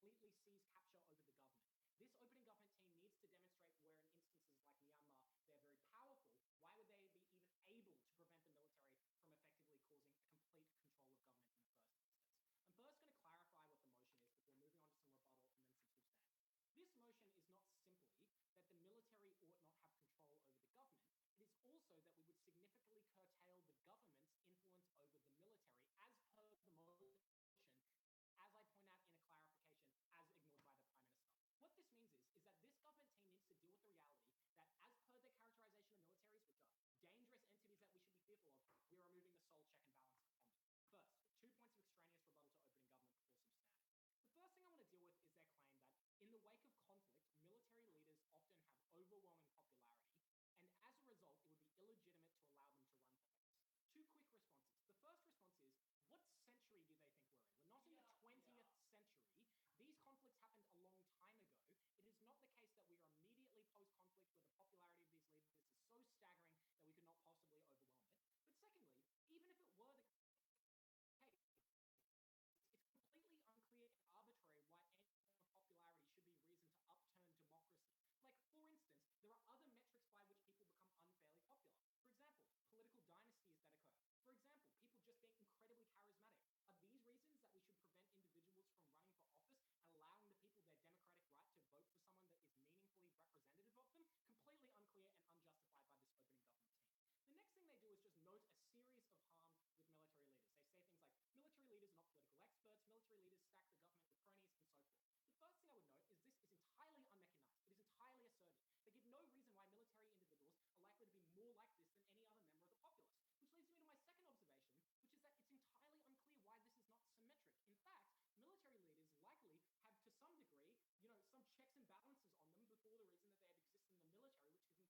completely seize capture over the government. This opening government team needs to demonstrate where in instances like Myanmar, they're very powerful. Why would they be even able to prevent the military from effectively causing complete control of government in the first instance? I'm first going to clarify what the motion is before moving on to some rebuttal and then some substantive. This motion is not simply that the military ought not have control over the government. It is also that we would significantly curtail the government's influence over the military as per the motion, as I point out in a clarification, as ignored by the Prime Minister. What this means is that this government team needs to deal with the reality that as per their characterization of militaries, which are dangerous entities that we should be fearful of, we are removing the sole check and balance on them. First, 2 points of extraneous rebuttal to opening government before substantive. The first thing I want to deal with is their claim that in the wake of conflict, military leaders often have overwhelming popularity, and as a result, it would be illegitimate to allow them to run for office. 2 quick responses. The first response is, what century do they think we're in? We're not in the 20th century. These conflicts happened a long time ago. It is not the case that we are immediately post-conflict where the popularity of these leaders is so staggering that we could not possibly overwhelm it. But secondly, even if it were the case, it's completely unclear and arbitrary why any form of popularity should be reason to upturn democracy. Like, for instance, there are other metrics by which people become unfairly popular. For example,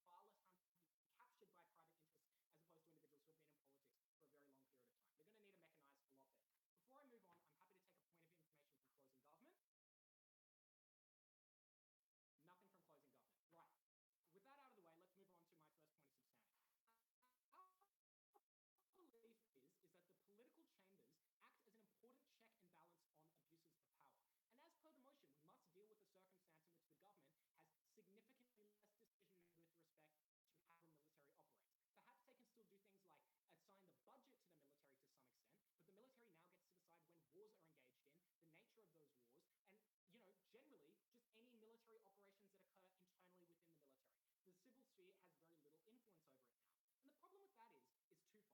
political dynasties that occur. For example, people just being incredibly charismatic. Are these reasons that we should prevent individuals from running for office and allowing the people their democratic right to vote for someone that is meaningfully representative of them? Completely unclear and unjustified by this opening government team. The next thing they do is just note a series of harms with military leaders. They say things like, military leaders are not political experts, military leaders stack the government with cronies, and so forth. The first thing I would note is this is entirely unmechanized. It is entirely assertive. They give no reason why military individuals are likely to be more like this than any other member of the populace. Which leads me to my second observation, which is that it's entirely unclear why this is not symmetric. In fact, military leaders likely have, to some degree, some checks and balances on them before the reason that they have existed in the military, which gives them far less time to be captured by private interests as opposed to individuals who have been in politics for a very long period of time. They're going to need to mechanize a lot better. Before I move on, I'm happy to take a point of information from closing government. Nothing from closing government. Right. With that out of the way, let's move on to my first point of substantive. Our belief is that the political chambers act as an important check and balance on abuses of power. And as per the motion, we must deal with the circumstance in which the government has significantly less decision with respect to how the military operates. Perhaps they can still do things like assign the budget to the military to some extent, but the military now gets to decide when wars are engaged in, the nature of those wars, and, generally just any military operations that occur internally within the military. The civil sphere has very little influence over it now. And the problem with that is twofold.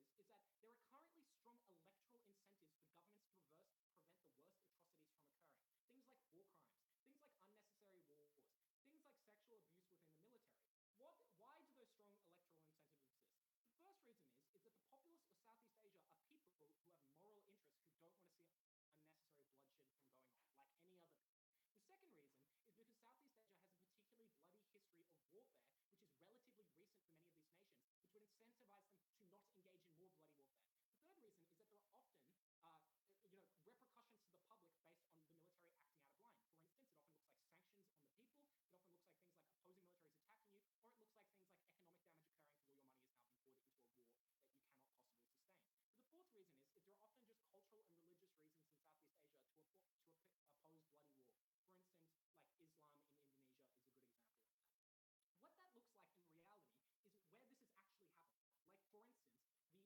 The first problem is that there are currently strong electoral incentives for governments to prevent the worst atrocities from occurring. Things like war crimes, things like unnecessary wars, things like sexual abuse within the military. Why do those strong electoral incentives exist? The first reason is that the populace of Southeast Asia are people who have moral interests who don't want to see unnecessary bloodshed from going on, like any other people. The second reason is because Southeast Asia has a particularly bloody history of warfare, which is relatively recent for many of these nations, which would incentivize them to not engage in more bloody warfare. The third reason is that there are often repercussions to the public based on the military acting out of line. For instance, it often looks like sanctions on the people. It often looks like things like opposing militaries attacking you, or it looks like things like economic damage occurring because all your money is now being poured into a war that you cannot possibly sustain. But the fourth reason is there are often just cultural and religious reasons in Southeast Asia to oppose bloody war. For instance, like Islam in Indonesia is a good example of that. What that looks like in reality is where this has actually happened. Like, for instance, the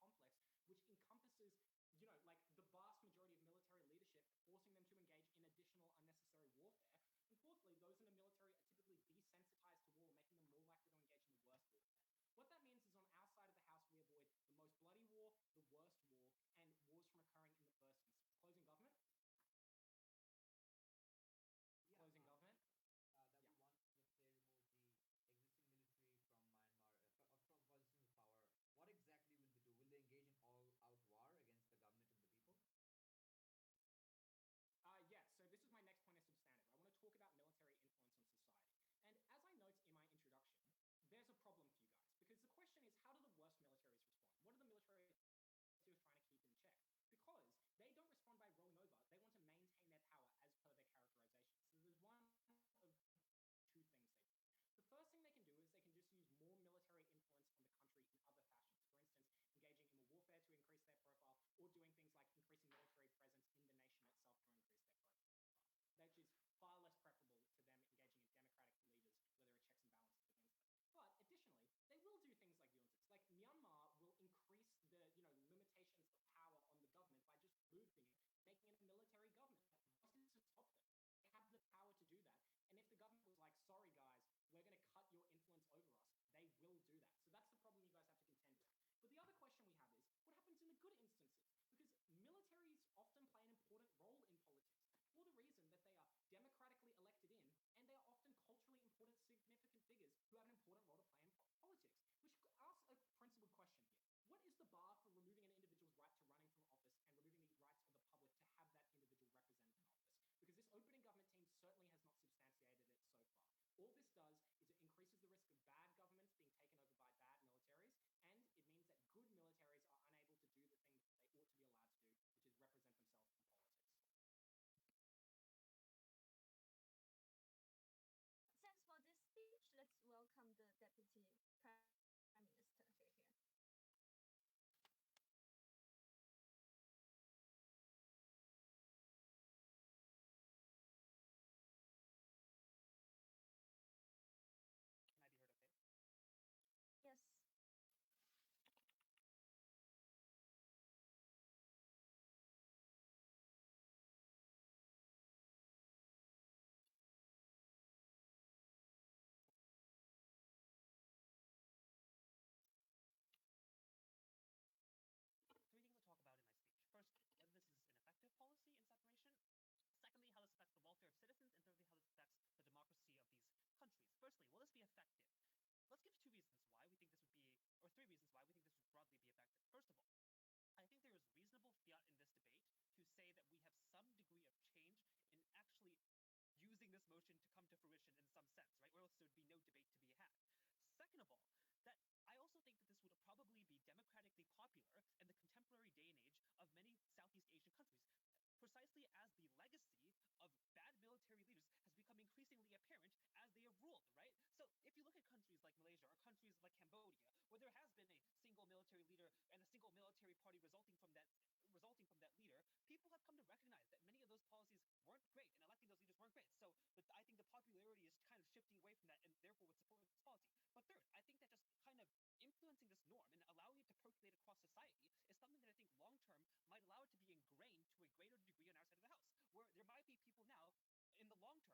complex, which encompasses, like the vast majority of military leadership, forcing them to engage in additional unnecessary warfare. And fourthly, those in the military are typically desensitized to war, making them more likely to engage in the worst warfare. What that means is on our side of the house, we avoid the most bloody war, the worst war, and wars from occurring in the first instance. Closing government? Yeah, Closing government? that we Yeah. want, let's say, remove the existing military from Myanmar, from positions of power. What exactly will they do? Will they engage in all-out war against the government and the people? Yeah, so this is my next point as substantive. I want to talk about military influence on society. And as I note in my introduction, there's a problem for you guys. Because the question is, how do the worst militaries respond? What are the militaries trying to keep in check? Because they don't respond by rolling over. They want to maintain their power as per their characterization. So there's one of two things they do. The first thing they can do is they can just use more military influence on the country in other fashions. For instance, engaging in warfare to increase their profile, or doing things like increasing military presence in the nation itself to increase their profile. That is far less preferable to them engaging in democratic leaders where there are checks and balances against them. But additionally, they will do things like juntas. Like Myanmar will increase the limitations of power on the government by just removing it, making it a military government. Like, what's to stop them? They have the power to do that. And if the government was like, sorry guys, we're going to cut your influence over us, they will do that. So that's the problem you guys have to contend with. But the other question we have is, what happens in the good instances? Because militaries often play an important role in politics for the reason that they are democratically elected in, and they are often culturally important, significant figures who have an important role to play in politics. Which asks a principled question here. What is the bar for removing an individual's right to running from office and removing the rights of the public to have that individual represented in office? Because this opening government team certainly has not substantiated it so far. All this does is it increases the risk of bad governments being taken over by bad militaries, and it means that good militaries are unable to do the thing that they ought to be allowed to do, which is represent themselves in politics. Thanks for this speech. Let's welcome the Deputy Prime Minister here. Can I be heard okay? Yes. Three things to talk about in my speech. First, whether this is an effective policy in separation. Secondly, how this affects the welfare of citizens. And thirdly, how this affects the democracy of these countries. Firstly, will this be effective? Let's give two reasons why we think this would be, or three reasons why we think this would broadly be effective. First of all, I think there is reasonable fiat in this debate to say that we have some degree of change in actually using this motion to come to fruition in some sense, right? Or else there would be no debate to be had. Second of all, that I also think that this would probably be democratically popular in the contemporary day and age of many Southeast Asian countries, precisely as the legacy of bad military leaders has become increasingly apparent as they have ruled, right? So if you look at countries like Malaysia or countries like Cambodia, where there has been a single military leader and a single military party resulting from that leader, people have come to recognize that many of those policies weren't great and electing those leaders weren't great. So I think the popularity is kind of shifting away from that and therefore would support this policy. But third, I think that just kind of influencing this norm and allowing it to percolate across society is something that I think long term might allow it to be ingrained to a greater degree on our side of the house, where there might be people now in the long term who have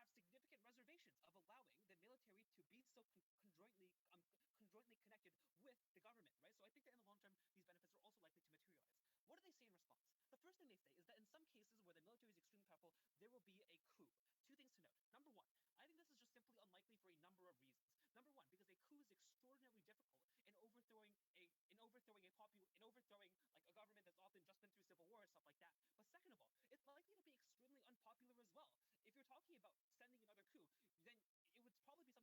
significant reservations of allowing the military to be so conjointly connected with the government, right? So I think that in the long term, these benefits are also likely to materialize. What do they say in response? The first thing they say is that in some cases where the military is extremely powerful, there will be a coup. Two things to note. Number one, I think this is just simply unlikely for a number of reasons. Number one, because a coup is extraordinarily difficult in overthrowing like a government that's often just been through civil war and stuff like that. But second of all, it's likely to be extremely unpopular as well. If you're talking about sending another coup, then it would probably be something that would be widely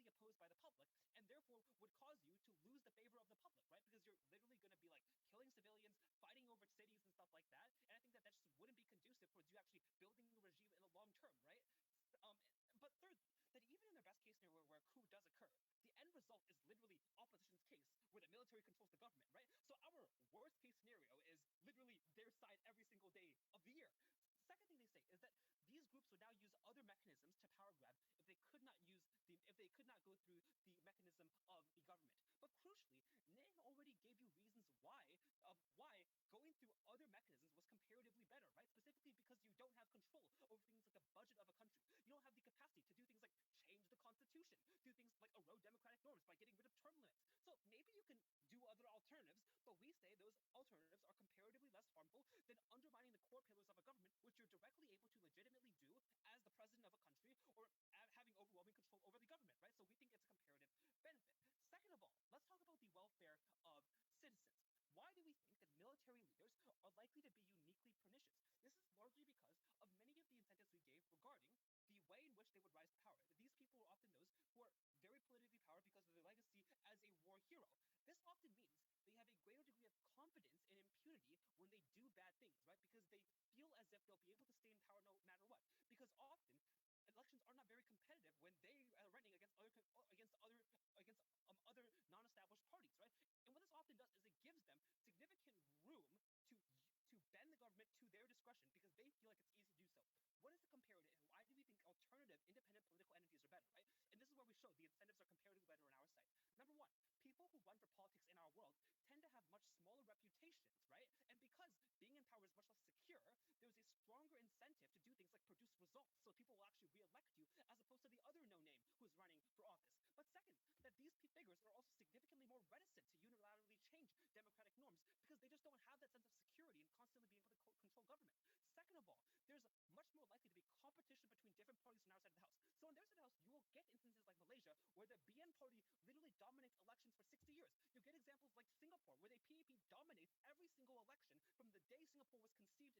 opposed by the public and therefore would cause you to lose the favor of the public, right? Because you're literally going to be like killing civilians, fighting over cities and stuff like that. And I think that just wouldn't be conducive towards you actually building a regime in the long term, right? But thirdly, that even in their best case scenario where a coup does occur, the end result is literally opposition's case where the military controls the government, right? So our worst case scenario is literally their side every single day of the year. Second thing they say is that these groups would now use other mechanisms to power grab if they could not go through the mechanism of the government. But crucially, Ning already gave you reasons why going through other mechanisms was comparatively better, right? Specifically because you don't have control over things like the budget of a country. You don't have the capacity to do things like change the constitution, do things like erode democratic norms by getting rid of term limits. So maybe you can do other alternatives, but we say those alternatives are comparatively less harmful than undermining the core pillars of a government, which you're directly able to legitimately do as the president of a country or having overwhelming control over the government, right? So we think it's a comparative benefit. Second of all, let's talk about the welfare of citizens. Why do we think that military leaders are likely to be uniquely pernicious? This is largely because of many of the incentives we gave regarding the way in which they would rise to power. These people are often those who are very politically powerful because of their legacy as a war hero. This often means they have a greater degree of confidence and impunity when they do bad things, right? Because they feel as if they'll be able to stay in power no matter what. Because often elections are not very competitive when they are running against other non-established parties, right? And what this often does is it gives them significant room to bend the government to their discretion because they feel like it's easy to do so. What is the comparative, and why do we think alternative independent political entities are better, right? And this is where we show the incentives are comparatively better on our side. Number one, people who run for politics in our world tend to have much smaller reputations, right? And because being in power is much less secure, there's a stronger incentive to do things like produce results, so people will actually re-elect you as opposed to the other no-name who's running for office. But second, that these figures are also significantly more reticent to unilaterally change democratic norms because they just don't have that sense of security and constantly being able to control government. Second of all, there's much more likely to be competition between different parties on our side of the house. So on their side of the house, you will get instances like Malaysia, where the BN party literally dominates elections for 60 years. You get examples like Singapore, where the PAP dominates every single election from the day Singapore was conceived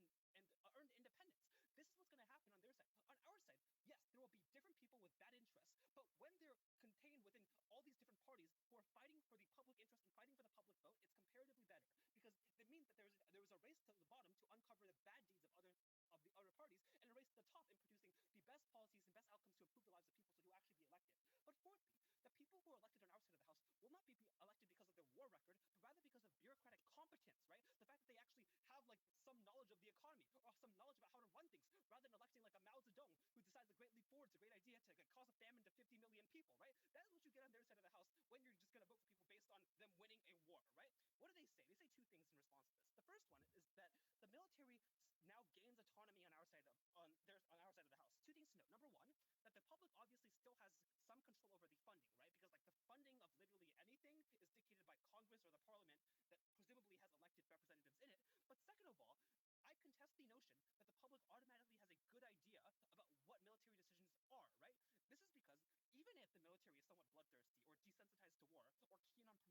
and earned independence. This is what's going to happen on their side. On our side, yes, there will be different people with bad interests, but when they're contained within all these different parties who are fighting for the public interest and fighting for the public vote, it's comparatively better because it means that there was a race to the bottom to uncover the bad deeds of the other parties and a race to the top in producing the best policies and best outcomes to improve the lives of people so you'll actually be elected. But fourthly, the people who are elected on our side of the house will not be elected because of their war record, but rather because of bureaucratic competence, right? The fact that they actually have like some knowledge of the economy or some knowledge about how to run things, rather than electing like a Mao Zedong who decides the Great Leap Forward is a great idea to cause a famine to 50 million people, right? That is what you get on their side of the house when you're just going to vote for people based on them winning a war, right? What do they say? They say two things in response to this. The first one is that the military now gains autonomy on our side of the house. Two things to note. Number one, that the public obviously still has some control over the funding, right? Because like the funding of literally anything is dictated by Congress or the Parliament that presumably has elected representatives in it. But second of all, I contest the notion that the public automatically has a good idea about what military decisions are, right? This is because even if the military is somewhat bloodthirsty or desensitized to war or keen on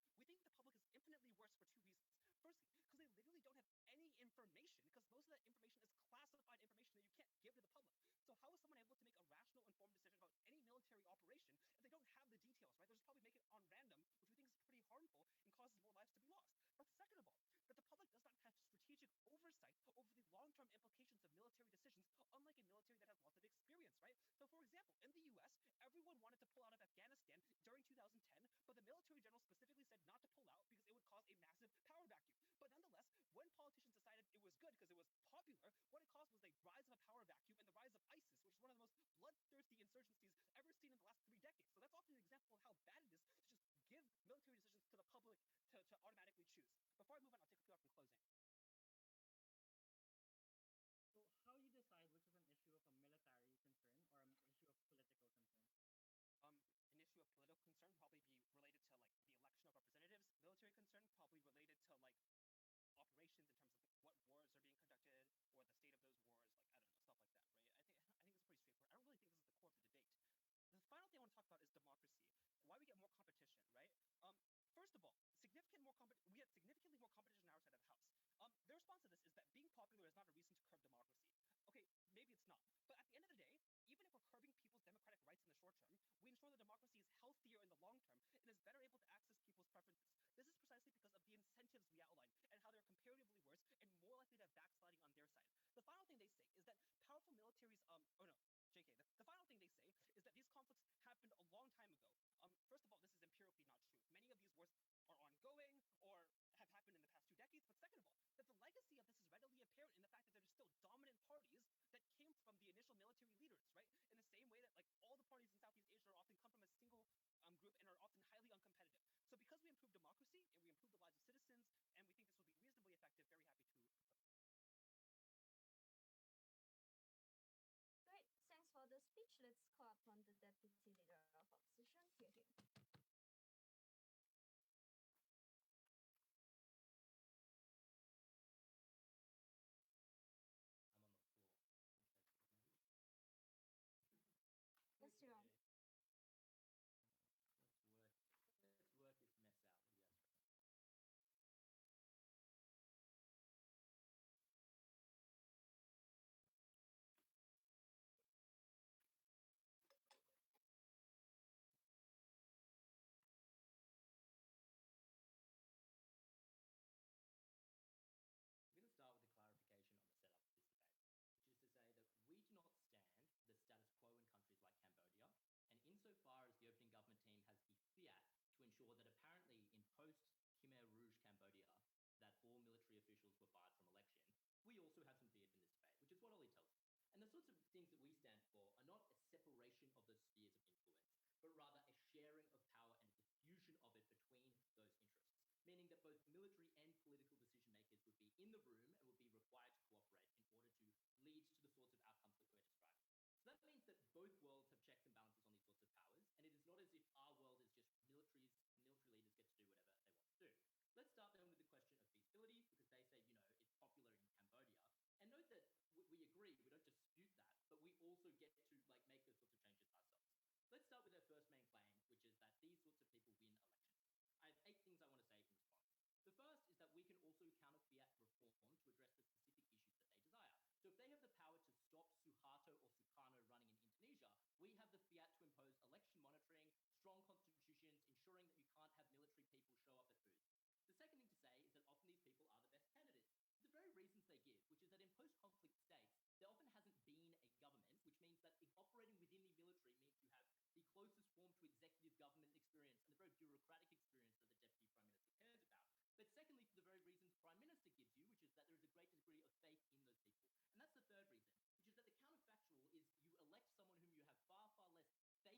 promotion in some cases, we think the public is infinitely worse for two reasons. Firstly, because they literally don't have any information, because most of that information is classified information that you can't give to the public. So how is someone able to make a rational, informed decision about any military operation if they don't have the details, right? They'll just probably make it on random, which we think is pretty harmful and causes more lives to be lost. But second of all, that the public does not have strategic oversight over the long-term implications of military decisions, unlike a military that has lots of experience, right? So for example, in the US, everyone wanted to pull out of Afghanistan during 2010, but the military general specifically said not to pull out because it would cause a massive power vacuum. But nonetheless, when politicians decided it was good because it was popular, what it caused was a rise of a power vacuum and the rise of ISIS, which is one of the most bloodthirsty insurgencies ever seen in the last 3 decades. So that's often an example of how bad it is to just give military decisions to the public to automatically choose. Before I move on, I'll take a few off in closing. So how do you decide which is an issue of a military concern or an issue of political concern? An issue of political concern probably be related to like the election of representatives. Military concern probably related to like operations in terms of what wars are being conducted or the state of those wars, like I don't know, stuff like that, right? I think it's pretty straightforward. I don't really think this is the core of the debate. The final thing I want to talk about is democracy. Why we get more competition, right? First of all, we have significantly more competition on our side of the house. The response to this is that being popular is not a reason to curb democracy. Okay, maybe it's not. But at the end of the day, even if we're curbing people's democratic rights in the short term, we ensure that democracy is healthier in the long term and is better able to access people's preferences. This is precisely because of the incentives we outlined and how they're comparatively worse and more likely to have backsliding on their side. The final thing they say is that powerful militaries, JK, the final thing they say is that these conflicts happened a long time ago. First of all, this is empirically not true. Many of these wars are ongoing or have happened in the past 2 decades. But second of all, that the legacy of this is readily apparent in the fact that there's still dominant parties that came from the initial military leaders, right? In the same way that like all the parties in Southeast Asia are often come from a single group and are often highly uncompetitive. So because we improve democracy and we improve the lives of citizens, and we think this will be reasonably effective, very happy to. Great, thanks for the speech. Let's call upon the Deputy Leader of Opposition, hear him. I'm on the floor. Yes, you're on. Let's work this mess out. What do you guys reckon? I'm going to start with a clarification on the setup of this debate, which is to say that we do not stand the status quo in countries like Cambodia, and insofar as the opening government team has the fiat to ensure that apparently in post-Khmer Rouge Cambodia that all military officials were barred from election, we also have some fiat in this debate, which is what Ollie tells us. And the sorts of things that we stand for are not a separation of those spheres of influence, but rather a sharing of power and a diffusion of it between those interests, meaning that both military and political decision makers would be in the room and would be required to cooperate in order to lead to the sorts of outcomes that we're describing. So that means that both worlds have checks and balances on these sorts of powers, and it is not as if our world is just military leaders get to do whatever they want to do. Let's start then with the question of feasibility, because they say, it's popular in Cambodia. And note that we agree, we don't dispute that, but we also get to make those sorts of changes ourselves. Let's start with their first main claim, which is that these sorts of people win elections. I have 8 things I want to say in response. The first is that we can also counter fiat reform to address the specific issues that they desire. So if they have the power to stop Suharto or Sukarno running in Indonesia, we have the fiat to impose election monitoring, strong constitutions, ensuring that you can't have military people show up at booths. The second thing to say is that often these people are the best candidates for the very reasons they give, which is that in post-conflict states, there often hasn't been a government, which means that if operating within the military means you have the closest form to executive government experience and the very bureaucratic experience that the Deputy Prime Minister cares about. But secondly, for the very reasons Prime Minister gives you, which is that there is a great degree of faith in those people. And that's the third reason, which is that the counterfactual is you elect someone whom you have far, far less faith in,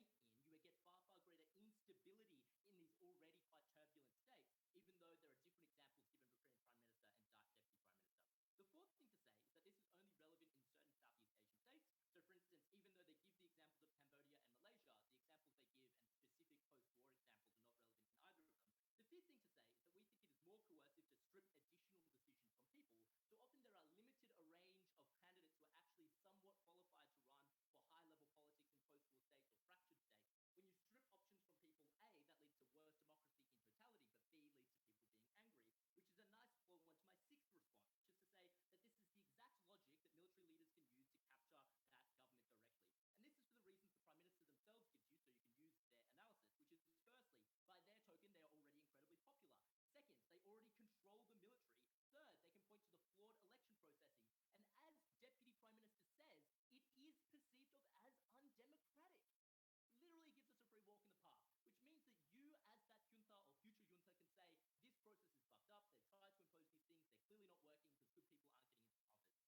you get far, far greater instability in these already quite turbulent states, even though there are different examples given between Prime Minister and Deputy Prime Minister. The fourth thing to say is that this is only relevant in certain Southeast Asian states. So for instance, even though they give the examples of Cambodia and Malaysia, the examples they give and specific post-war examples are not relevant in either of them. The fifth thing to say is that we think it is more coercive to strip additional decisions from people. So often there are limited a range of candidates who are actually somewhat qualified to run for high-level politics in post-war states or fractured states. When you strip options from people, A, that leads to worse democracy in totality, but B,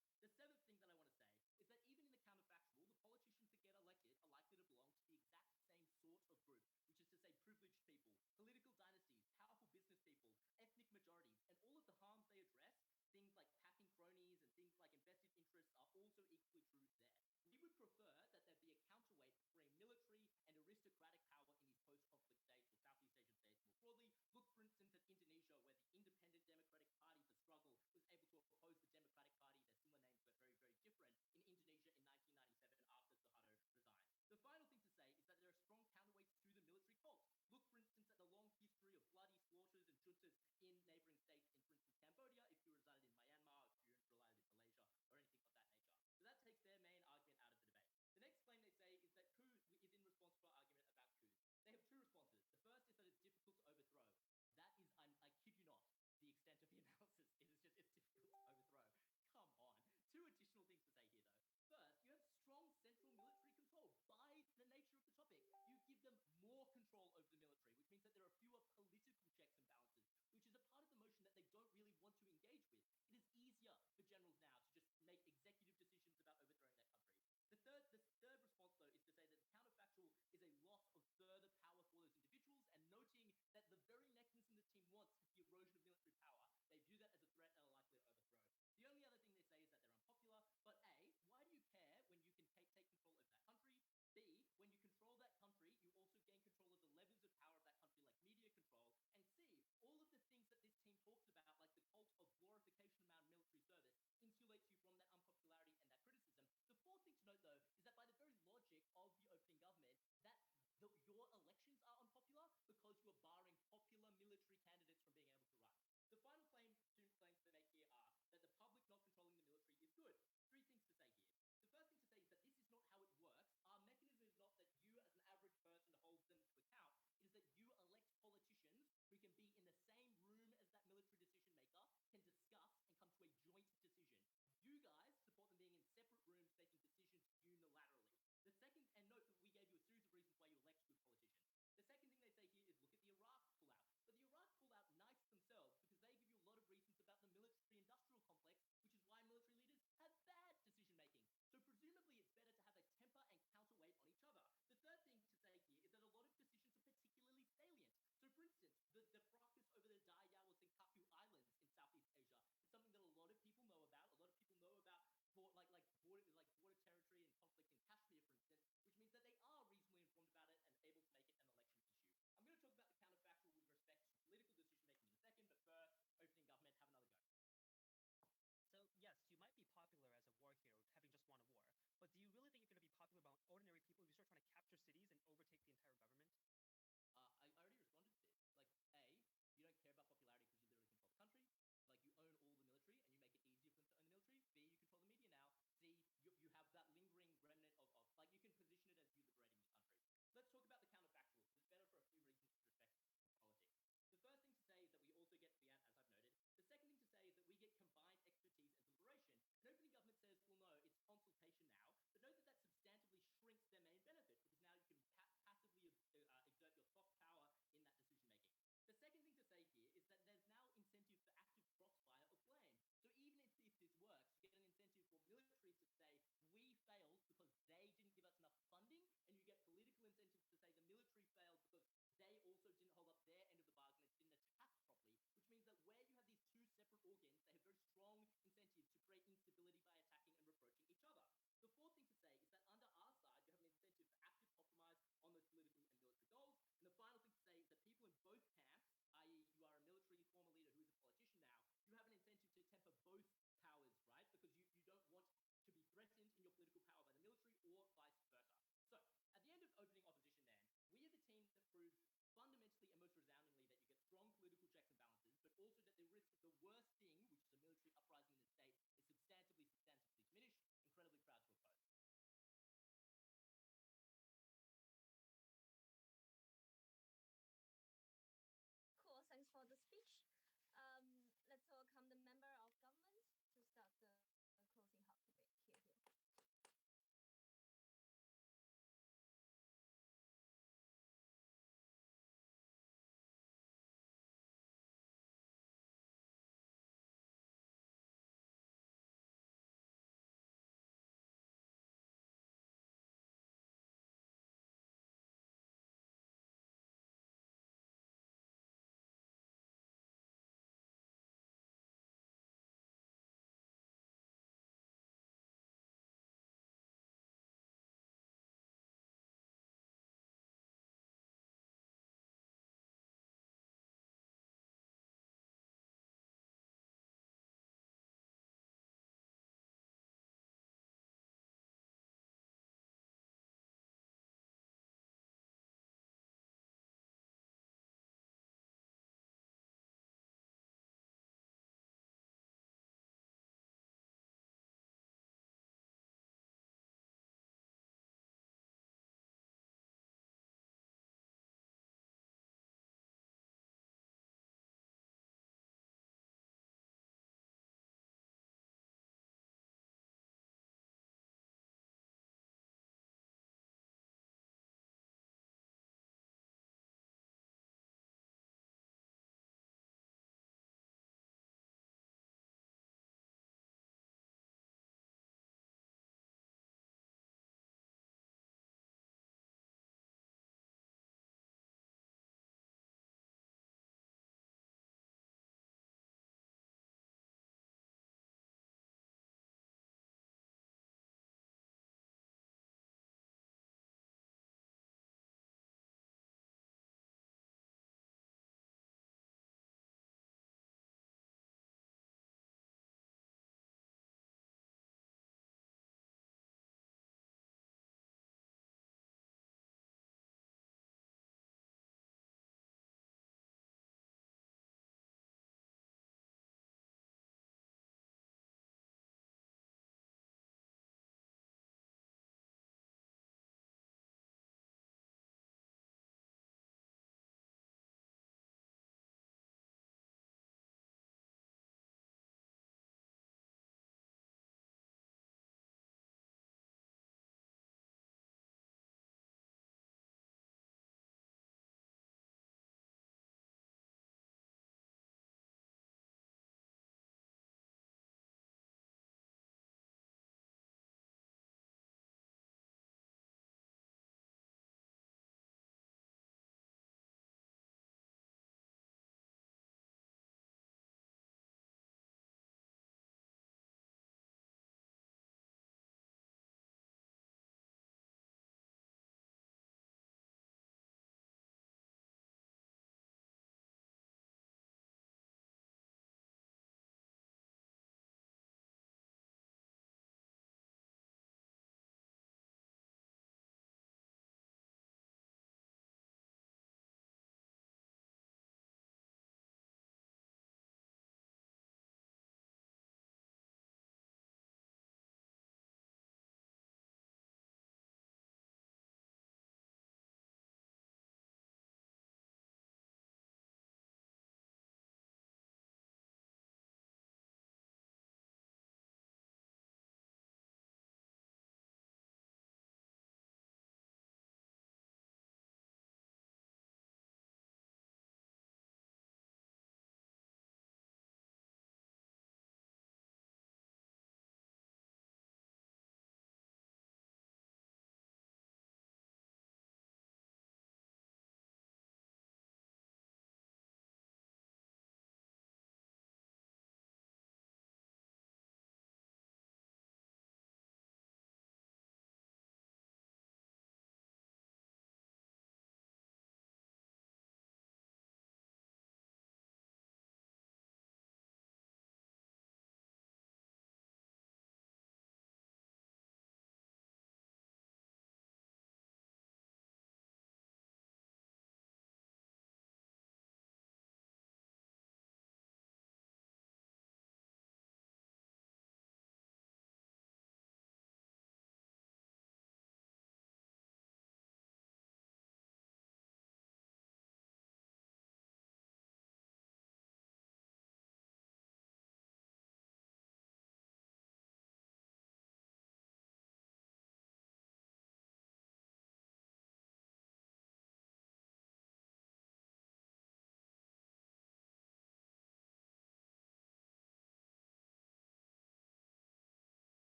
leads to people being angry, which is a nice flow-on to my sixth response, which is to say that this is the exact logic that military leaders can use to capture that government directly. And this is for the reasons the Prime Minister themselves gives you, so you can use their analysis, which is firstly, by their token, they are already incredibly popular. Second, they already control the military. Third, they can point to the flawed election processing. And as Deputy Prime Minister says, it is perceived of as undemocratic. Literally gives us a free walk in the park, which means that you, as that junta or future junta, can say, this process is fucked up, they've tried to impose these things, they're clearly not working because good people aren't getting into office. The seventh thing that I want to say is that even in the counterfactual, the politicians that get elected are likely to belong to the exact same sort of group, which is to say privileged people, political dynasties, powerful business people, ethnic majorities, and all of the harms they address, things like packing cronies and things like invested interests, are also equally true there. We would prefer that there be a counterweight for a military and aristocratic power in these post-conflict states or Southeast Asian states more broadly. Look, for instance, at Indonesia, where the Independent Democratic Party for Struggle was able to oppose the Democratic Party, their similar names but very, very different, in Indonesia in 1997 after Suharto resigned. The final thing to say is that there are strong counterweights to the military cult. Look, for instance, at the long history of bloody slaughters and juntas in neighboring states, in, for instance, Cambodia, if you resided in Myanmar, if you resided in Malaysia, or anything of that nature. So that takes their main argument out of the debate. The next claim they say is that coup is in response to our argument about coups. They have 2 responses. The first is that it's difficult to overthrow. That is, I kid you not, the extent of the analysis. It is just, it's difficult to overthrow. Come on. 2 additional things to say here, though. First, you have strong central military control by the nature of the topic. You give them more control over the military, which means that there are fewer political checks and balances, which is about ordinary people, if you start trying to capture cities and overtake the entire government? I already responded to this. Like, A, you don't care about popularity because you literally control the country. Like, you own all the military and you make it easier for them to own the military. B, you control the media now. C, you have that lingering remnant of like, you can position it as you liberating the country. Let's talk about the counterfactuals, because it's better for a few reasons with respect to politics. The first thing to say is that we also get fiat, as I've noted. The second thing to say is that we get combined expertise and deliberation. And opening government says, well, no, it's consultation now. But note that that substantively shrinks their main benefit, because now you can passively exert your soft power in that decision making. The second thing to say here is that there's now incentives for active crossfire of blame. So even if this works, you get an incentive for militaries to say, we failed because they didn't give us enough funding, and you get political incentives to say the military failed because they also didn't hold up their end of the bargain and didn't attack properly, which means that where you have these two separate organs, they have very strong incentives to create instability by attacking and reproaching each other. The fourth thing to say is that under our side, you have an incentive for active compromise on those political and military goals. And the final thing to say is that people in both camps, i.e. you are a military former leader who is a politician now, you have an incentive to temper both powers, right? Because you don't want to be threatened in your political power by the military or vice versa. So at the end of opening opposition then, we are the team that proved fundamentally and most resoundingly that you get strong political checks and balances, but also that the risk of the worst thing, which is a military uprising in the state, is substantively diminished. Incredibly proud to oppose. Cool, thanks for the speech. Let's welcome the member of government to start the closing hub debate. Here.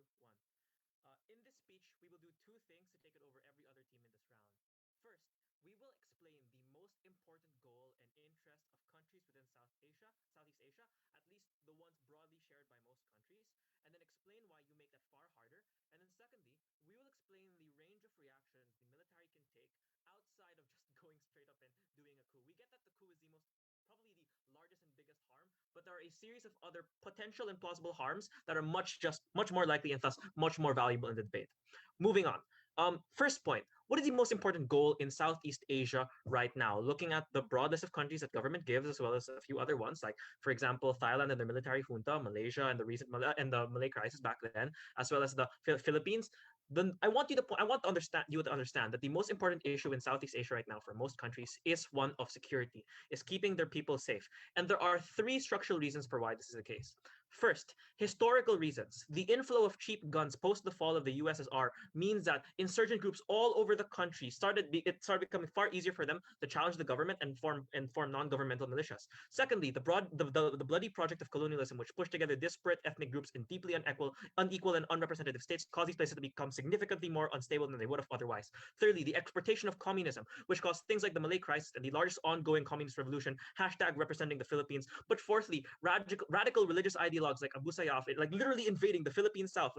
1. In this speech, we will do two things to take it over every other team in this round. First, we will explain the most important goal and interest of countries within Southeast Asia, at least the ones broadly shared by most countries, and then explain why you make that far harder. And then secondly, we will explain the range of reactions the military can take outside of just going straight up and doing a coup. We get that the coup is probably the largest and biggest harm, but there are a series of other potential and plausible harms that are much more likely and thus much more valuable in the debate. Moving on. First point, what is the most important goal in Southeast Asia right now? Looking at the broad list of countries that government gives, as well as a few other ones, like, for example, Thailand and their military junta, Malaysia and the Malay crisis back then, as well as the Philippines. Then I want you to understand that the most important issue in Southeast Asia right now for most countries is one of security, is keeping their people safe. And there are three structural reasons for why this is the case. First, historical reasons. The inflow of cheap guns post the fall of the USSR means that insurgent groups all over the country started becoming far easier for them to challenge the government and form non-governmental militias. Secondly, the bloody project of colonialism, which pushed together disparate ethnic groups in deeply unequal and unrepresentative states, caused these places to become significantly more unstable than they would have otherwise. Thirdly, the exportation of communism, which caused things like the Malay crisis and the largest ongoing communist revolution, #representing the Philippines. But fourthly, radical religious ideologues like Abu Sayyaf, literally invading the Philippine South,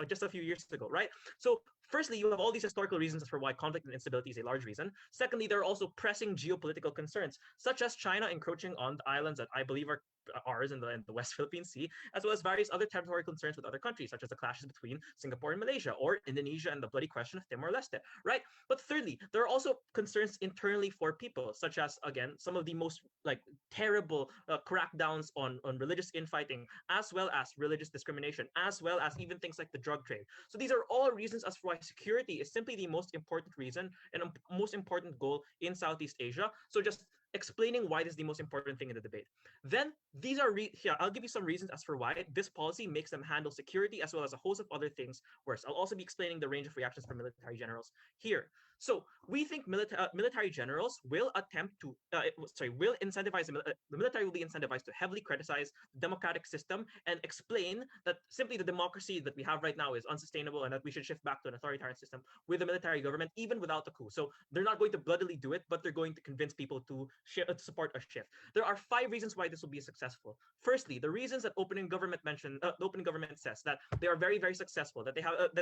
just a few years ago, right? So firstly, you have all these historical reasons for why conflict and instability is a large reason. Secondly, there are also pressing geopolitical concerns, such as China encroaching on the islands that I believe are ours in the West Philippine Sea, as well as various other territorial concerns with other countries, such as the clashes between Singapore and Malaysia, or Indonesia and the bloody question of Timor-Leste, right? But thirdly, there are also concerns internally for people, such as, again, some of the most terrible crackdowns on religious infighting, as well as religious discrimination, as well as even things like the drug trade. So these are all reasons as to why security is simply the most important reason and most important goal in Southeast Asia. So just explaining why this is the most important thing in the debate. Then these are I'll give you some reasons as for why this policy makes them handle security as well as a host of other things worse. I'll also be explaining the range of reactions from military generals here. So we think military generals will will incentivize the military will be incentivized to heavily criticize the democratic system and explain that simply the democracy that we have right now is unsustainable and that we should shift back to an authoritarian system with a military government, even without the coup. So they're not going to bloodily do it, but they're going to convince people to support a shift. There are 5 reasons why this will be successful. Firstly, the reasons that opening government says that they are very, very successful, that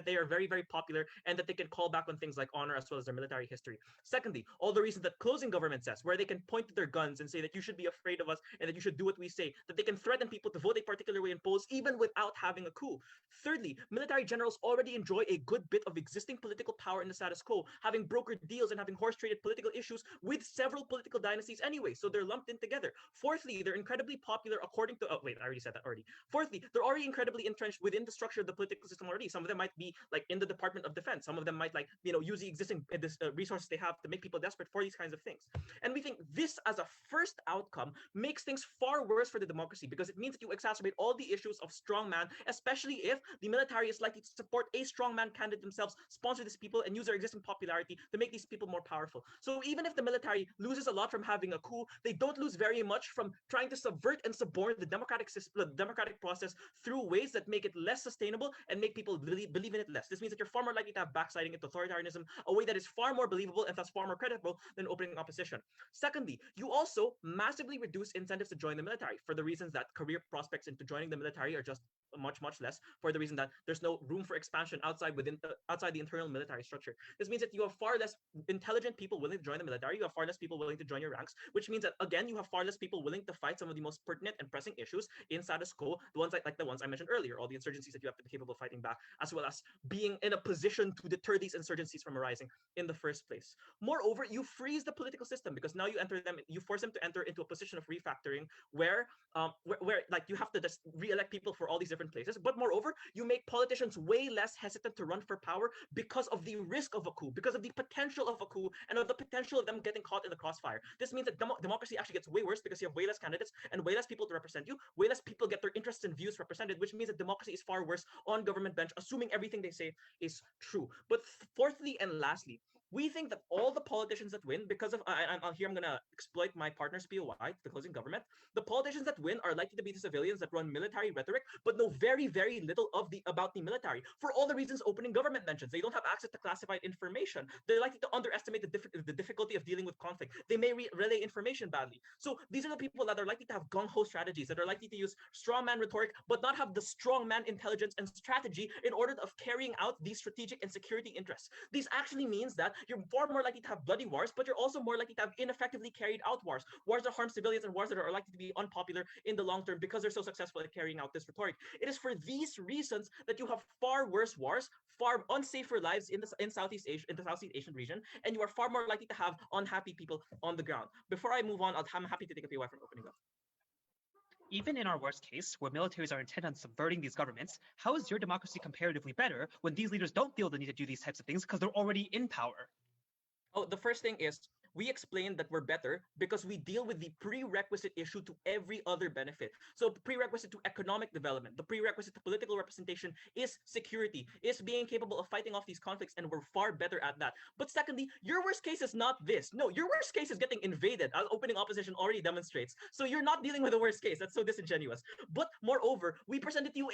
they are very, very popular, and that they can call back on things like honor as well as their military history. Secondly, all the reasons that closing government says, where they can point to their guns and say that you should be afraid of us and that you should do what we say, that they can threaten people to vote a particular way in polls even without having a coup. Thirdly, military generals already enjoy a good bit of existing political power in the status quo, having brokered deals and having horse-traded political issues with several political dynasties anyway, so they're lumped in together. Fourthly, they're incredibly popular according to, I already said that already. Fourthly, they're already incredibly entrenched within the structure of the political system already. Some of them might be in the Department of Defense. Some of them might use the existing resources they have to make people desperate for these kinds of things. And we think this as a first outcome makes things far worse for the democracy, because it means that you exacerbate all the issues of strongman, especially if the military is likely to support a strongman candidate themselves, sponsor these people, and use their existing popularity to make these people more powerful. So even if the military loses a lot from having a coup, they don't lose very much from trying to subvert and suborn the democratic process through ways that make it less sustainable and make people believe in it less. This means that you're far more likely to have backsliding into authoritarianism, a way that is far more believable and thus far more credible than opening opposition. Secondly, you also massively reduce incentives to join the military for the reasons that career prospects into joining the military are just much less, for the reason that there's no room for expansion outside the internal military structure. This means that you have far less intelligent people willing to join the military. You have far less people willing to join your ranks, which means that, again, you have far less people willing to fight some of the most pertinent and pressing issues in status quo, the ones like the ones I mentioned earlier, all the insurgencies that you have to be capable of fighting back, as well as being in a position to deter these insurgencies from arising in the first place. Moreover, you freeze the political system, because now you force them to enter into a position of refactoring where you have to just re-elect people for all these different places. But moreover, you make politicians way less hesitant to run for power because of the risk of a coup, because of the potential of a coup, and of the potential of them getting caught in the crossfire. This means that democracy actually gets way worse, because you have way less candidates and way less people to represent you, way less people get their interests and views represented, which means that democracy is far worse on government bench, assuming everything they say is true. But fourthly and lastly, we think that all the politicians that win, because of I'm here, I'm gonna exploit my partner's POI, the closing government. The politicians that win are likely to be the civilians that run military rhetoric, but know very, very little about the military. For all the reasons opening government mentions, they don't have access to classified information. They're likely to underestimate the difficulty of dealing with conflict. They may relay information badly. So these are the people that are likely to have gung-ho strategies, that are likely to use strongman rhetoric, but not have the strongman intelligence and strategy in order of carrying out these strategic and security interests. This actually means that you're far more likely to have bloody wars, but you're also more likely to have ineffectively carried out wars that harm civilians and wars that are likely to be unpopular in the long term because they're so successful at carrying out this rhetoric. It is for these reasons that you have far worse wars, far unsafer lives in Southeast Asia, in the Southeast Asian region, and you are far more likely to have unhappy people on the ground. Before I move on, I'm happy to take a POI from opening up. Even in our worst case, where militaries are intent on subverting these governments, how is your democracy comparatively better when these leaders don't feel the need to do these types of things because they're already in power? Oh, the first thing is we explained that we're better because we deal with the prerequisite issue to every other benefit. So the prerequisite to economic development, the prerequisite to political representation is security, is being capable of fighting off these conflicts, and we're far better at that. But secondly, your worst case is not this. No, your worst case is getting invaded, as opening opposition already demonstrates. So you're not dealing with the worst case. That's so disingenuous. But moreover, we presented to you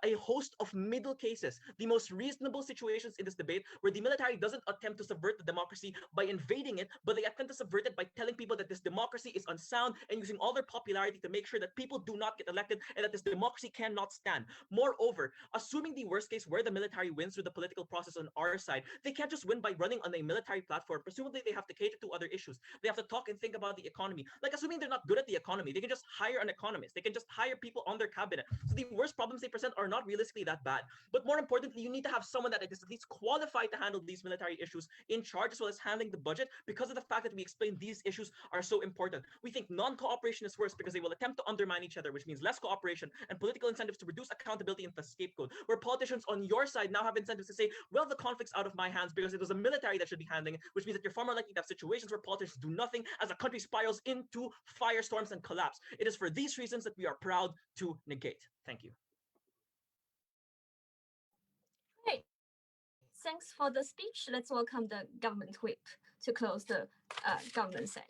a host of middle cases, the most reasonable situations in this debate where the military doesn't attempt to subvert the democracy by invading it, but they attempt to subvert it by telling people that this democracy is unsound and using all their popularity to make sure that people do not get elected and that this democracy cannot stand. Moreover, assuming the worst case where the military wins through the political process on our side, they can't just win by running on a military platform. Presumably, they have to cater to other issues. They have to talk and think about the economy. Like, assuming they're not good at the economy, they can just hire an economist. They can just hire people on their cabinet. So the worst problems they present are not realistically that bad. But more importantly, you need to have someone that is at least qualified to handle these military issues in charge, as well as handling the budget, because of the fact that we explained these issues are so important. We think non-cooperation is worse because they will attempt to undermine each other, which means less cooperation and political incentives to reduce accountability and the scapegoat, where politicians on your side now have incentives to say, well, the conflict's out of my hands because it was the military that should be handling it, which means that you're far more likely to have situations where politicians do nothing as the country spirals into firestorms and collapse. It is for these reasons that we are proud to negate. Thank you. Great. Thanks for the speech. Let's welcome the government whip to close the government session.